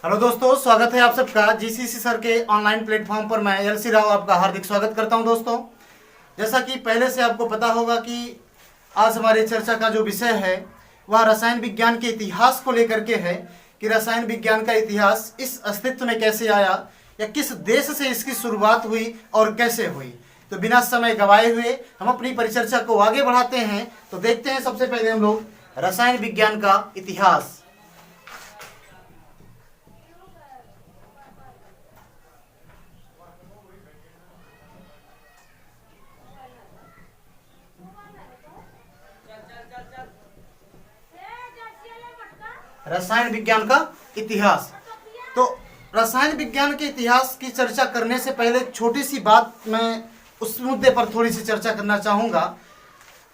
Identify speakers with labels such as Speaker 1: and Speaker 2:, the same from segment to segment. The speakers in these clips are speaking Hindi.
Speaker 1: हेलो दोस्तों, स्वागत है आप सबका जीसीसी सर के ऑनलाइन प्लेटफॉर्म पर। मैं एलसी राव आपका हार्दिक स्वागत करता हूं। दोस्तों, जैसा कि पहले से आपको पता होगा कि आज हमारी चर्चा का जो विषय है वह रसायन विज्ञान के इतिहास को लेकर के है कि रसायन विज्ञान का इतिहास इस अस्तित्व में कैसे आया या किस देश से इसकी शुरुआत हुई और कैसे हुई। तो बिना समय गवाए हुए हम अपनी परिचर्चा को आगे बढ़ाते हैं। तो देखते हैं सबसे पहले हम लोग रसायन विज्ञान का इतिहास। रसायन विज्ञान का इतिहास। तो रसायन विज्ञान के इतिहास की चर्चा करने से पहले छोटी सी बात मैं उस मुद्दे पर थोड़ी सी चर्चा करना चाहूंगा।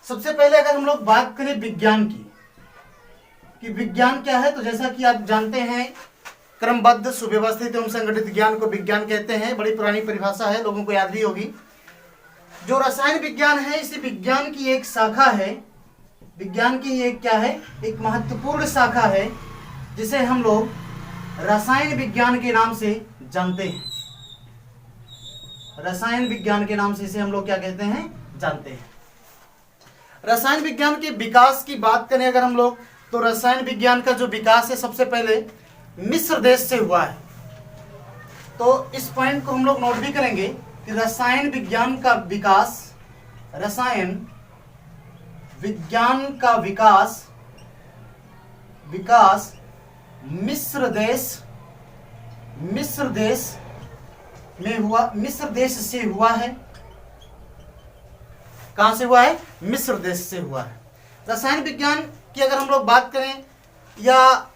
Speaker 1: सबसे पहले अगर हम लोग बात करें विज्ञान की कि विज्ञान क्या है, तो जैसा कि आप जानते हैं क्रमबद्ध सुव्यवस्थित एवं संगठित ज्ञान को विज्ञान कहते हैं। बड़ी पुरानी परिभाषा है, लोगों को याद भी होगी। जो रसायन विज्ञान है इसी विज्ञान की एक शाखा है। विज्ञान की एक क्या है, एक महत्वपूर्ण शाखा है जिसे हम लोग रसायन विज्ञान के नाम से जानते हैं। रसायन विज्ञान के नाम से इसे हम लोग क्या कहते हैं, जानते हैं। रसायन विज्ञान के विकास की बात करें अगर हम लोग, तो रसायन विज्ञान का जो विकास है सबसे पहले मिस्र देश से हुआ है। तो इस पॉइंट को हम लोग नोट भी करेंगे कि रसायन विज्ञान का विकास, रसायन विज्ञान का विकास मिस्र देश में हुआ, मिस्र देश से हुआ है। कहां से हुआ है? मिस्र देश से हुआ है। रसायन विज्ञान की अगर हम लोग बात करें या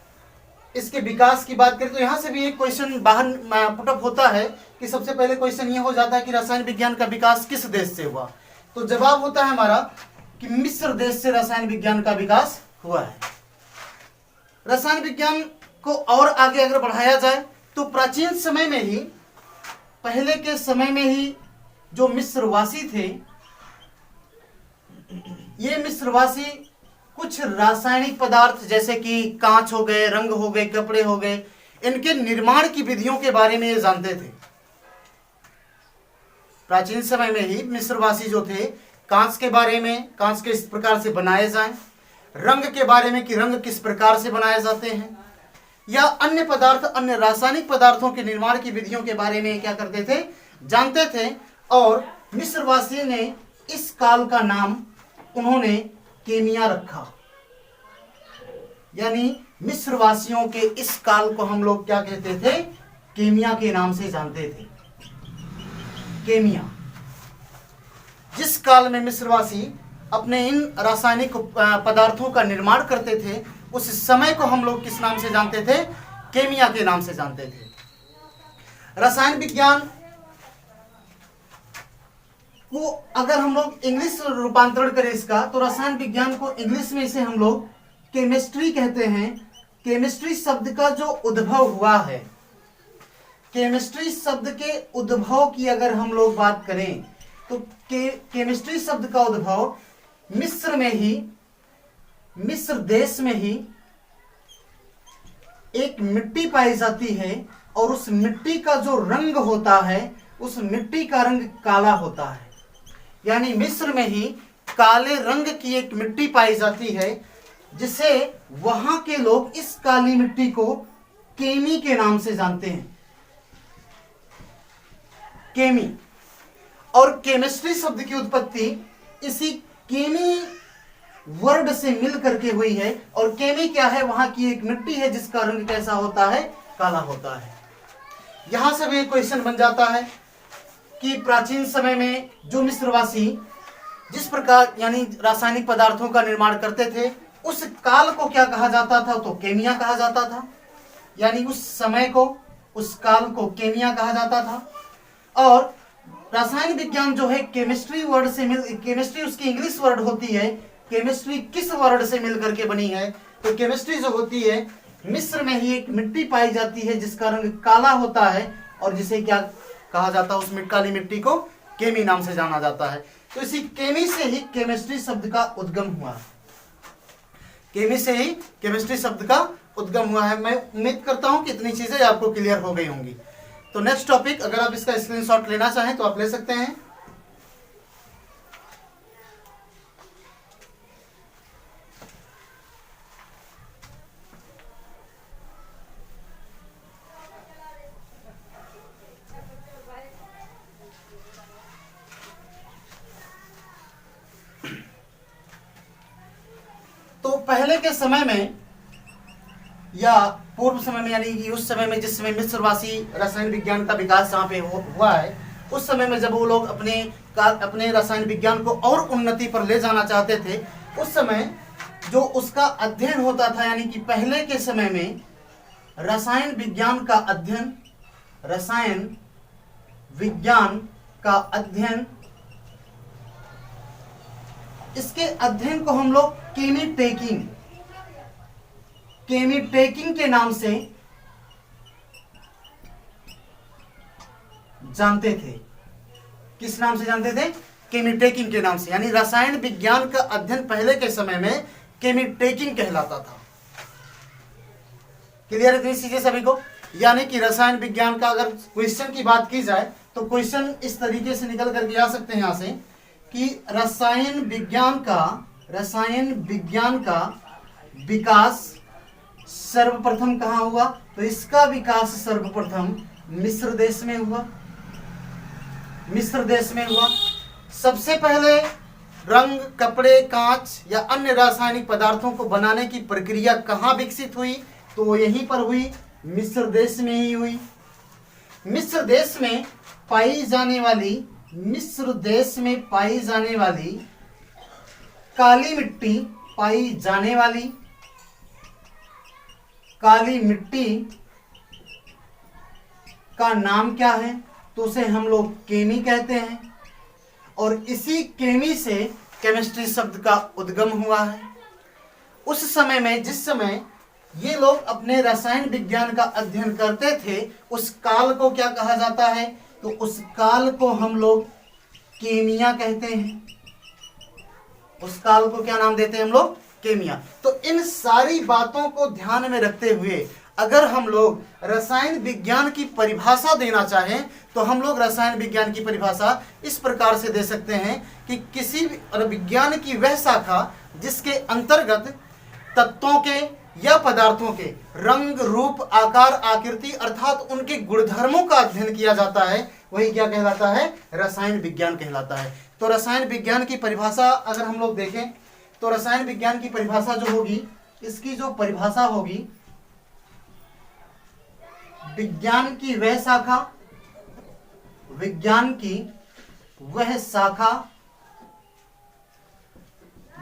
Speaker 1: इसके विकास की बात करें तो यहां से भी एक क्वेश्चन बाहर पुटअप होता है कि सबसे पहले क्वेश्चन ये हो जाता है कि रसायन विज्ञान का विकास किस देश से हुआ। तो जवाब होता है हमारा कि मिस्र देश से रसायन विज्ञान का विकास हुआ है। रसायन विज्ञान को और आगे अगर बढ़ाया जाए तो प्राचीन समय में ही, पहले के समय में ही जो मिस्रवासी थे, ये मिस्रवासी कुछ रासायनिक पदार्थ जैसे कि कांच हो गए, रंग हो गए, कपड़े हो गए, इनके निर्माण की विधियों के बारे में ये जानते थे। प्राचीन समय में ही मिस्रवासी जो थे कांच के बारे में, कांच किस प्रकार से बनाए जाएं, रंग के बारे में कि रंग किस प्रकार से बनाए जाते हैं, या अन्य पदार्थ, अन्य रासायनिक पदार्थों के निर्माण की विधियों के बारे में क्या करते थे, जानते थे। और मिस्रवासी ने इस काल का नाम उन्होंने केमिया रखा। यानी मिस्रवासियों के इस काल को हम लोग क्या कहते थे, केमिया के नाम से जानते थे। केमिया। जिस काल में मिस्रवासी अपने इन रासायनिक पदार्थों का निर्माण करते थे उस समय को हम लोग किस नाम से जानते थे, केमिया के नाम से जानते थे। रसायन विज्ञान को अगर हम लोग इंग्लिश रूपांतरण करें इसका, तो रसायन विज्ञान को इंग्लिश में इसे हम लोग केमिस्ट्री कहते हैं। केमिस्ट्री शब्द का जो उद्भव हुआ है, केमिस्ट्री शब्द के उद्भव की अगर हम लोग बात करें तो केमिस्ट्री शब्द का उद्भव मिस्र में ही, मिस्र देश में ही एक मिट्टी पाई जाती है और उस मिट्टी का जो रंग होता है, उस मिट्टी का रंग काला होता है। यानी मिस्र में ही काले रंग की एक मिट्टी पाई जाती है जिसे वहां के लोग इस काली मिट्टी को केमी के नाम से जानते हैं। केमी। और केमिस्ट्री शब्द की उत्पत्ति इसी केमी वर्ड से मिल करके हुई है। और केमी क्या है, वहां की एक मिट्टी है जिसका रंग कैसा होता है, काला होता है। यहां से भी एक क्वेश्चन बन जाता है कि प्राचीन समय में जो मिस्रवासी जिस प्रकार यानी रासायनिक पदार्थों का निर्माण करते थे उस काल को क्या कहा जाता था, तो केमिया कहा जाता था। यानी उस समय को, उस काल को केमिया कहा जाता था। और रसायन विज्ञान जो है केमिस्ट्री वर्ड से मिल, केमिस्ट्री उसकी इंग्लिश वर्ड होती है। केमिस्ट्री किस वर्ड से मिल करके बनी है, तो केमिस्ट्री जो होती है मिस्र में ही एक मिट्टी पाई जाती है जिसका रंग काला होता है और जिसे क्या कहा जाता है, उस काली मिट्टी को केमी नाम से जाना जाता है। तो इसी केमी से ही केमिस्ट्री शब्द का उद्गम हुआ। केमी से ही केमिस्ट्री शब्द का उद्गम हुआ है। मैं उम्मीद करता हूं कि इतनी चीजें आपको क्लियर हो गई होंगी। तो नेक्स्ट टॉपिक, अगर आप इसका स्क्रीनशॉट लेना चाहें तो आप ले सकते हैं। तो पहले के समय में या पूर्व समय में, यानी कि उस समय में जिस समय मिस्रवासी रसायन विज्ञान का विकास जहाँ पे हुआ है, उस समय में जब वो लोग अपने रसायन विज्ञान को और उन्नति पर ले जाना चाहते थे, उस समय जो उसका अध्ययन होता था, यानी कि पहले के समय में रसायन विज्ञान का अध्ययन, रसायन विज्ञान का अध्ययन, इसके अध्ययन को हम लोग केमिटेकिंग के नाम से जानते थे। किस नाम से जानते थे? केमिटेकिंग के नाम से। यानी रसायन विज्ञान का अध्ययन पहले के समय में केमिटेकिंग कहलाता था। क्लियर है इस चीजें सभी को? यानी कि रसायन विज्ञान का अगर क्वेश्चन की बात की जाए तो क्वेश्चन इस तरीके से निकल करके आ सकते हैं यहां से कि रसायन विज्ञान का विकास सर्वप्रथम कहां हुआ? तो इसका विकास सर्वप्रथम मिस्र देश में हुआ। सबसे पहले रंग, कपड़े, कांच या अन्य रासायनिक पदार्थों को बनाने की प्रक्रिया कहां विकसित हुई? तो यहीं पर हुई, मिस्र देश में ही हुई। मिस्र देश में पाई जाने वाली काली मिट्टी का नाम क्या है? तो उसे हम लोग केमी कहते हैं, और इसी केमी से केमिस्ट्री शब्द का उद्गम हुआ है। उस समय में, जिस समय ये लोग अपने रसायन विज्ञान का अध्ययन करते थे, उस काल को क्या कहा जाता है? तो उस काल को हम लोग केमिया कहते हैं। उस काल को क्या नाम देते हैं हम लोग? केमिया। तो इन सारी बातों को ध्यान में रखते हुए अगर हम लोग रसायन विज्ञान की परिभाषा देना चाहें तो हम लोग रसायन विज्ञान की परिभाषा इस प्रकार से दे सकते हैं कि किसी विज्ञान की वह शाखा जिसके अंतर्गत तत्वों के या पदार्थों के रंग, रूप, आकार, आकृति अर्थात उनके गुणधर्मों का अध्ययन किया जाता है, वही क्या कहलाता है? रसायन विज्ञान कहलाता है। तो रसायन विज्ञान की परिभाषा अगर हम लोग देखें तो रसायन विज्ञान की परिभाषा जो होगी, इसकी जो परिभाषा होगी, विज्ञान की वह शाखा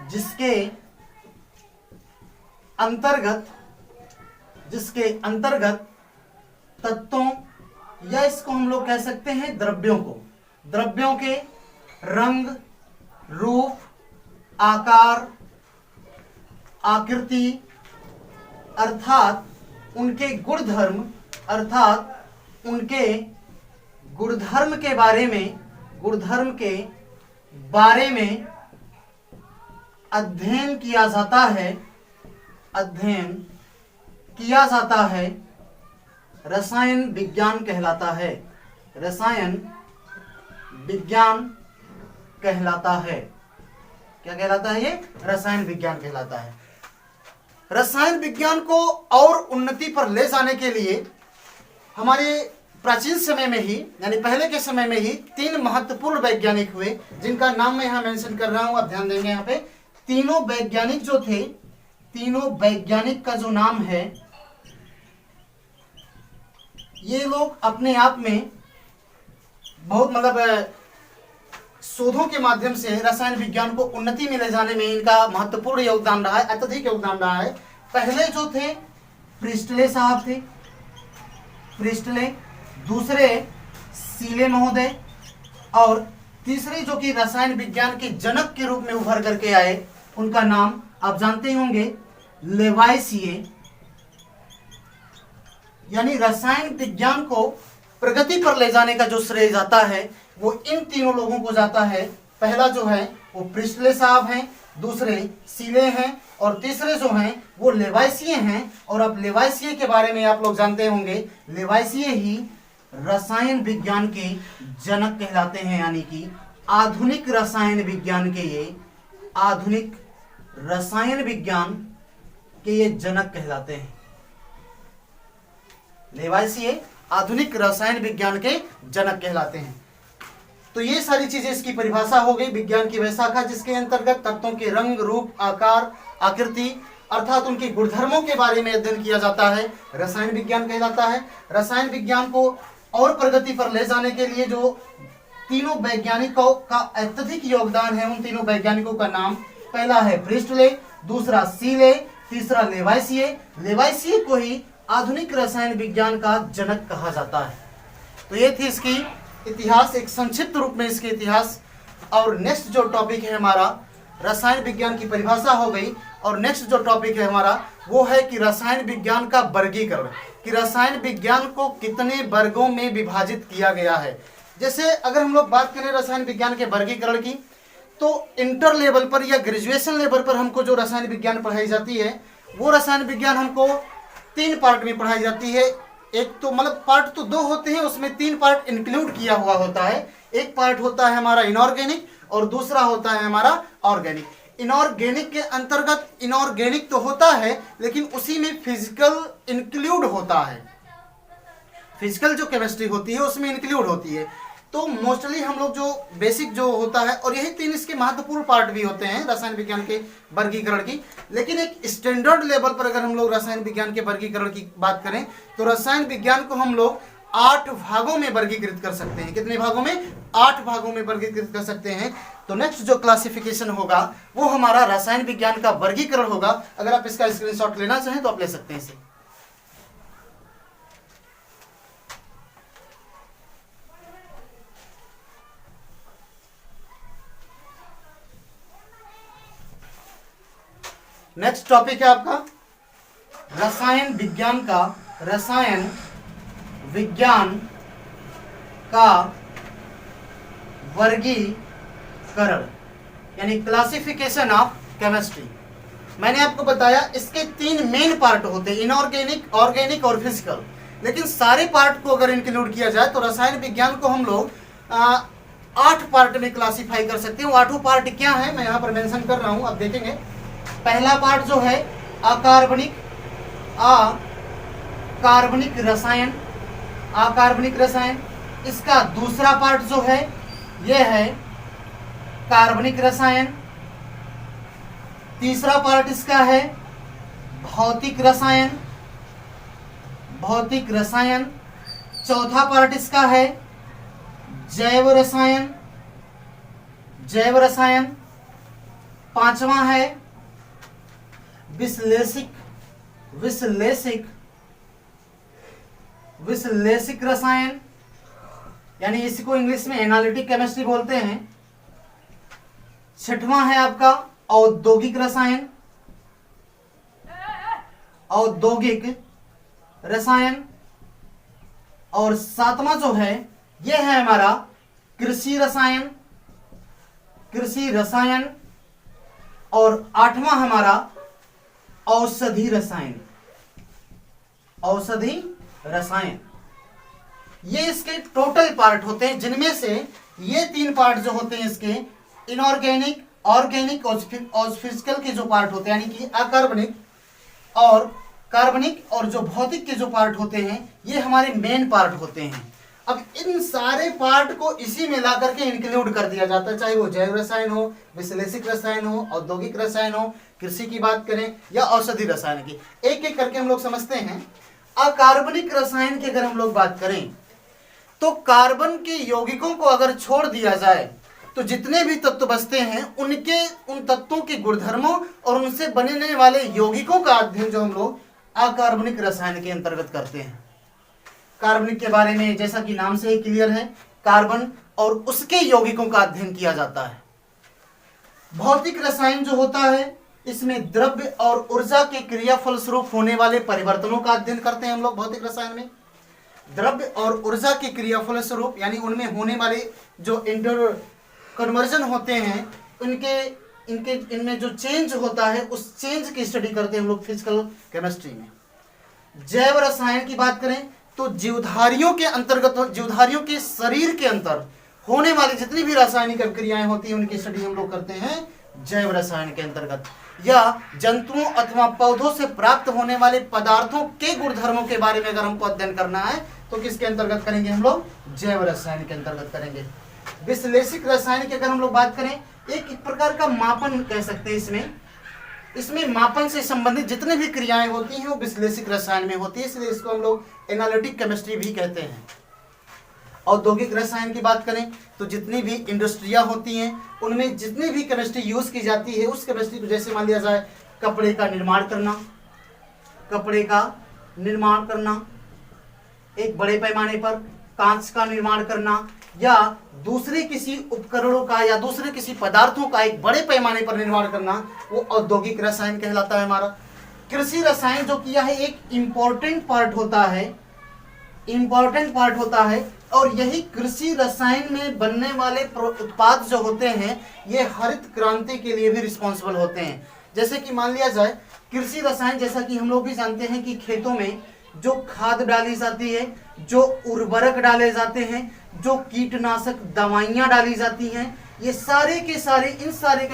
Speaker 1: जिसके अंतर्गत तत्वों या इसको हम लोग कह सकते हैं द्रव्यों के रंग, रूप, आकार, आकृति अर्थात उनके गुणधर्म के बारे में अध्ययन किया जाता है, रसायन विज्ञान कहलाता है। रसायन विज्ञान कहलाता है। क्या कहलाता है ये? रसायन विज्ञान कहलाता है। रसायन विज्ञान को और उन्नति पर ले जाने के लिए हमारे प्राचीन समय में ही, यानी पहले के समय में ही 3 महत्वपूर्ण वैज्ञानिक हुए, जिनका नाम मैं यहां मेंशन कर रहा हूं, आप ध्यान देंगे यहां पे। तीनों वैज्ञानिक जो थे, तीनों वैज्ञानिक का जो नाम है, ये लोग अपने आप में बहुत शोधों के माध्यम से रसायन विज्ञान को उन्नति में ले जाने में इनका महत्वपूर्ण योगदान रहा है, अत्यधिक योगदान रहा है। पहले जो थे प्रिस्टले साहब थे, दूसरे सीले महोदय, और तीसरे जो कि रसायन विज्ञान के जनक के रूप में उभर करके आए, उनका नाम आप जानते ही होंगे, लेवाइसिए। यानी रसायन विज्ञान को प्रगति पर ले जाने का जो श्रेय जाता है वो इन तीनों लोगों को जाता है। पहला जो है वो प्रिस्टले साहब हैं, दूसरे सीले हैं और तीसरे जो हैं वो लेवाइसिए हैं। और अब लेवाइसिए के बारे में आप लोग जानते होंगे, लेवाइसिए ही रसायन विज्ञान के जनक कहलाते हैं, यानी कि आधुनिक रसायन विज्ञान के ये आधुनिक रसायन विज्ञान के ये जनक कहलाते हैं। लेवाइसिए आधुनिक रसायन विज्ञान के जनक कहलाते हैं। तो ये सारी चीजें इसकी परिभाषा हो गई। विज्ञान की वह शाखा जिसके अंतर्गत तत्वों के रंग, रूप, आकार, आकृति अर्थात उनके गुणधर्मों के बारे में अध्ययन किया जाता है, रसायन विज्ञान कहलाता है। रसायन विज्ञान को और प्रगति पर ले जाने के लिए जो तीनों वैज्ञानिकों का अत्यधिक योगदान है, उन तीनों वैज्ञानिकों का नाम, पहला है प्रिस्टले, दूसरा सीले, तीसरा लेवाइसिए। लेवाइसिए को ही आधुनिक रसायन विज्ञान का जनक कहा जाता है। तो ये थी इसकी इतिहास, एक संक्षिप्त रूप में इसके इतिहास। और नेक्स्ट जो टॉपिक है हमारा, रसायन विज्ञान की परिभाषा हो गई, और नेक्स्ट जो टॉपिक है हमारा वो है कि रसायन विज्ञान का वर्गीकरण, कि रसायन विज्ञान को कितने वर्गों में विभाजित किया गया है। जैसे अगर हम लोग बात करें रसायन विज्ञान के वर्गीकरण की, तो इंटर लेवल पर या ग्रेजुएशन लेवल पर हमको जो रसायन विज्ञान पढ़ाई जाती है, वो रसायन विज्ञान हमको 3 पार्ट में पढ़ाई जाती है। एक तो मतलब पार्ट तो 2 होते हैं, उसमें 3 पार्ट इंक्लूड किया हुआ होता है। एक पार्ट होता है हमारा इनऑर्गेनिक और दूसरा होता है हमारा ऑर्गेनिक। इनऑर्गेनिक के अंतर्गत इनऑर्गेनिक तो होता है, लेकिन उसी में फिजिकल इंक्लूड होता है। फिजिकल जो केमिस्ट्री होती है उसमें इंक्लूड होती है। तो मोस्टली हम लोग जो बेसिक जो होता है, और यही 3 इसके महत्वपूर्ण पार्ट भी होते हैं रसायन विज्ञान के वर्गीकरण की। लेकिन एक स्टैंडर्ड लेवल पर अगर हम लोग रसायन विज्ञान के वर्गीकरण की बात करें, तो रसायन विज्ञान को हम लोग 8 भागों में वर्गीकृत कर सकते हैं। कितने भागों में? 8 भागों में वर्गीकृत कर सकते हैं। तो नेक्स्ट जो क्लासिफिकेशन होगा वो हमारा रसायन विज्ञान का वर्गीकरण होगा। अगर आप इसका स्क्रीनशॉट लेना चाहें तो आप ले सकते हैं इसे। नेक्स्ट टॉपिक है आपका रसायन विज्ञान का वर्गीकरण, यानी क्लासिफिकेशन ऑफ केमिस्ट्री। मैंने आपको बताया इसके 3 मेन पार्ट होते हैं, इनऑर्गेनिक, ऑर्गेनिक और फिजिकल। लेकिन सारे पार्ट को अगर इंक्लूड किया जाए तो रसायन विज्ञान को हम लोग 8 पार्ट में क्लासिफाई कर सकते हैं। वो 8 पार्ट क्या है मैं यहाँ पर मेंशन कर रहा हूँ, आप देखेंगे। पहला पार्ट जो है अकार्बनिक रसायन। इसका दूसरा पार्ट जो है यह है कार्बनिक रसायन। तीसरा पार्ट इसका है भौतिक रसायन। चौथा पार्ट इसका है जैव रसायन। पांचवा है विश्लेषिक रसायन, यानी इसको इंग्लिश में एनालिटिक केमिस्ट्री बोलते हैं। छठवां है आपका औद्योगिक रसायन। और सातवां जो है यह है हमारा कृषि रसायन। और 8वां हमारा औषधि रसायन। ये इसके टोटल पार्ट होते हैं, जिनमें से ये 3 पार्ट जो होते हैं इसके इनऑर्गेनिक, ऑर्गेनिक और फिजिकल के जो पार्ट होते हैं, यानी कि अकार्बनिक और कार्बनिक और जो भौतिक के जो पार्ट होते हैं, ये हमारे मेन पार्ट होते हैं। अब इन सारे पार्ट को इसी में ला करके इंक्लूड कर दिया जाता है, चाहे वो जैव रसायन हो, विश्लेषिक रसायन हो, औद्योगिक रसायन हो, कृषि की बात करें या औषधि रसायन की। एक एक करके हम लोग समझते हैं। अकार्बनिक रसायन की अगर हम लोग बात करें तो कार्बन के यौगिकों को अगर छोड़ दिया जाए तो जितने भी तत्व बचते हैं उन तत्वों के गुणधर्मों और उनसे बनने वाले यौगिकों का अध्ययन जो हम लोग अकार्बनिक रसायन के अंतर्गत करते हैं। कार्बनिक के बारे में जैसा कि नाम से ही क्लियर है, कार्बन और उसके यौगिकों का अध्ययन किया जाता है। भौतिक रसायन जो होता है इसमें द्रव्य और ऊर्जा के क्रिया फलस्वरूप होने वाले परिवर्तनों का अध्ययन करते हैं हम लोग। भौतिक रसायन में द्रव्य और ऊर्जा के क्रिया फलस्वरूप, यानी उनमें होने वाले जो इंटर कन्वर्जन होते हैं, उनके इनके इनमें जो चेंज होता है उस चेंज की स्टडी करते हैं हम लोग फिजिकल केमिस्ट्री में। जैव रसायन की बात करें तो जीवधारियों के अंतर्गत, जीवधारियों के शरीर के अंदर होने वाली जितनी भी रासायनिक क्रियाएं होती हैं उनकी स्टडी हम लोग करते हैं जैव रसायन के अंतर्गत। या जंतुओं अथवा पौधों से प्राप्त होने वाले पदार्थों के गुणधर्मों के बारे में अगर हमको अध्ययन करना है तो किसके अंतर्गत करेंगे हम लोग? जैव रसायन के अंतर्गत करेंगे। विश्लेषिक रसायन की अगर हम लोग बात करें, एक प्रकार का मापन कह सकते हैं इसमें मापन से संबंधित जितने भी क्रियाएं होती हैं वो विश्लेषिक रसायन में होती है, इसलिए इसको हम लोग एनालिटिक केमिस्ट्री भी कहते हैं। औद्योगिक रसायन की बात करें तो जितनी भी इंडस्ट्रियां होती हैं उनमें जितनी भी केमिस्ट्री यूज की जाती है उस केमिस्ट्री को, जैसे मान लिया जाए कपड़े का निर्माण करना एक बड़े पैमाने पर, कांच का निर्माण करना, या दूसरे किसी उपकरणों का या दूसरे किसी पदार्थों का एक बड़े पैमाने पर निर्माण करना, वो औद्योगिक रसायन कहलाता है हमारा। कृषि रसायन जो किया है एक इंपॉर्टेंट पार्ट होता है और यही कृषि रसायन में बनने वाले उत्पाद जो होते हैं ये हरित क्रांति के लिए भी रिस्पॉन्सिबल होते हैं। जैसे कि मान लिया जाए कृषि रसायन, जैसा कि हम लोग भी जानते हैं कि खेतों में जो खाद डाली जाती है, जो उर्वरक डाले जाते हैं, जो कीटनाशक दवाइयां डाली जाती हैं, ये सारे के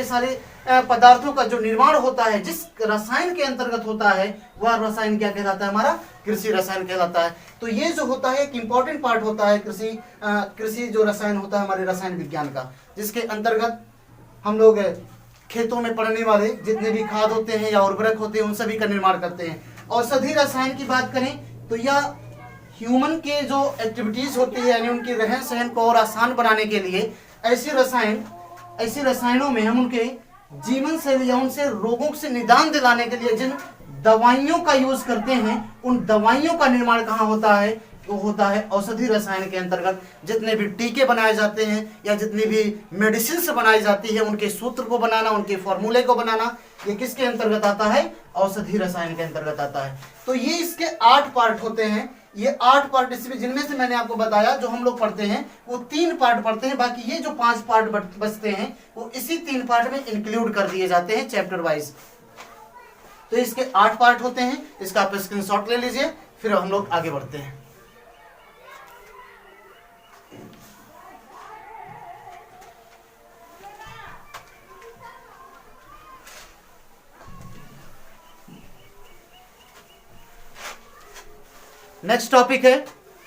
Speaker 1: सारे पदार्थों का जो निर्माण होता है जिस रसायन के अंतर्गत होता है वह रसायन क्या कहलाता है? हमारा कृषि रसायन कहलाता है। तो ये जो होता है एक इंपॉर्टेंट पार्ट होता है कृषि जो रसायन होता है हमारे रसायन विज्ञान का, जिसके अंतर्गत हम लोग खेतों में पड़ने वाले जितने भी खाद होते हैं या उर्वरक होते हैं उन सभी का निर्माण करते हैं। औषधि रसायन की बात करें तो यह ह्यूमन के जो एक्टिविटीज होती है यानी उनके रहन सहन को और आसान बनाने के लिए ऐसे रसायनों में हम उनके जीवन शैली या उनसे रोगों से निदान दिलाने के लिए जिन दवाइयों का यूज करते हैं उन दवाइयों का निर्माण कहाँ होता है? वो होता है औषधि रसायन के अंतर्गत। जितने भी टीके बनाए जाते हैं या जितनी भी मेडिसिन बनाई जाती है उनके सूत्र को बनाना, उनके फॉर्मूले को बनाना, ये किसके अंतर्गत आता है? औषधि रसायन के अंतर्गत आता है। तो ये इसके 8 पार्ट होते हैं। ये 8 पार्ट इसमें जिनमें से मैंने आपको बताया जो हम लोग पढ़ते हैं वो 3 पार्ट पढ़ते हैं, बाकी ये जो 5 पार्ट बचते हैं वो इसी 3 पार्ट में इंक्लूड कर दिए जाते हैं चैप्टर वाइज। तो इसके 8 पार्ट होते हैं, इसका आप स्क्रीनशॉट ले लीजिए, फिर हम लोग आगे बढ़ते हैं। नेक्स्ट टॉपिक है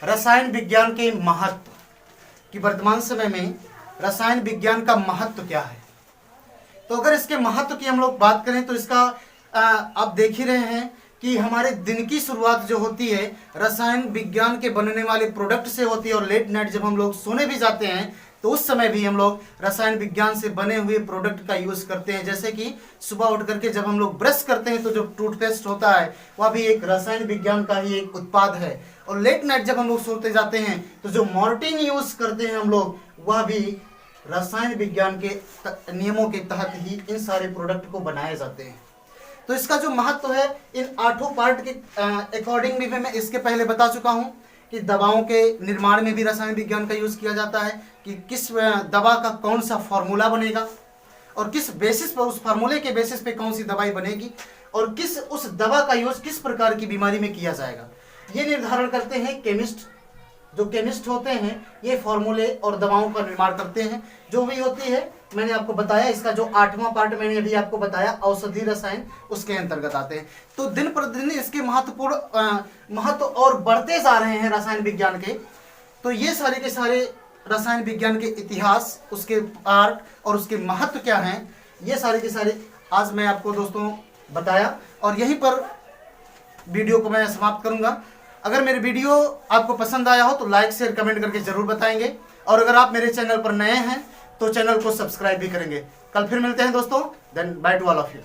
Speaker 1: रसायन विज्ञान के महत्व कि वर्तमान समय में रसायन विज्ञान का महत्व क्या है। तो अगर इसके महत्व की हम लोग बात करें तो इसका आप देख ही रहे हैं कि हमारे दिन की शुरुआत जो होती है रसायन विज्ञान के बनने वाले प्रोडक्ट से होती है और लेट नाइट जब हम लोग सोने भी जाते हैं तो उस समय भी हम लोग रसायन विज्ञान से बने हुए प्रोडक्ट का यूज करते हैं। जैसे कि सुबह उठ करके जब हम लोग ब्रश करते हैं तो जो टूथपेस्ट होता है वह भी एक रसायन विज्ञान का ही एक उत्पाद है। और लेट नाइट जब हम लोग सोते जाते हैं तो जो मॉर्टिन यूज करते हैं हम लोग वह भी रसायन विज्ञान के नियमों के तहत ही इन सारे प्रोडक्ट को बनाए जाते हैं। तो इसका जो महत्व है इन 8 पार्ट के अकॉर्डिंग भी मैं इसके पहले बता चुका हूं कि दवाओं के निर्माण में भी रसायन विज्ञान का यूज किया जाता है कि किस दवा का कौन सा फॉर्मूला बनेगा और किस बेसिस पर, उस फार्मूले के बेसिस पे कौन सी दवाई बनेगी और किस उस दवा का यूज किस प्रकार की बीमारी में किया जाएगा, ये निर्धारण करते हैं केमिस्ट। जो केमिस्ट होते हैं ये फॉर्मूले और दवाओं का निर्माण करते हैं। जो भी होती है मैंने आपको बताया, इसका जो 8वां पार्ट मैंने अभी आपको बताया औषधि रसायन उसके अंतर्गत आते हैं। तो दिन प्रतिदिन इसके महत्व और बढ़ते जा रहे हैं रसायन विज्ञान के। तो ये सारे के सारे रसायन विज्ञान के इतिहास, उसके पार्ट और उसके महत्व क्या हैं, ये सारे के सारे आज मैं आपको दोस्तों बताया और यहीं पर वीडियो को मैं समाप्त करूंगा। अगर मेरे वीडियो आपको पसंद आया हो तो लाइक शेयर कमेंट करके जरूर बताएंगे और अगर आप मेरे चैनल पर नए हैं तो चैनल को सब्सक्राइब भी करेंगे। कल फिर मिलते हैं दोस्तों, then bye to all of you.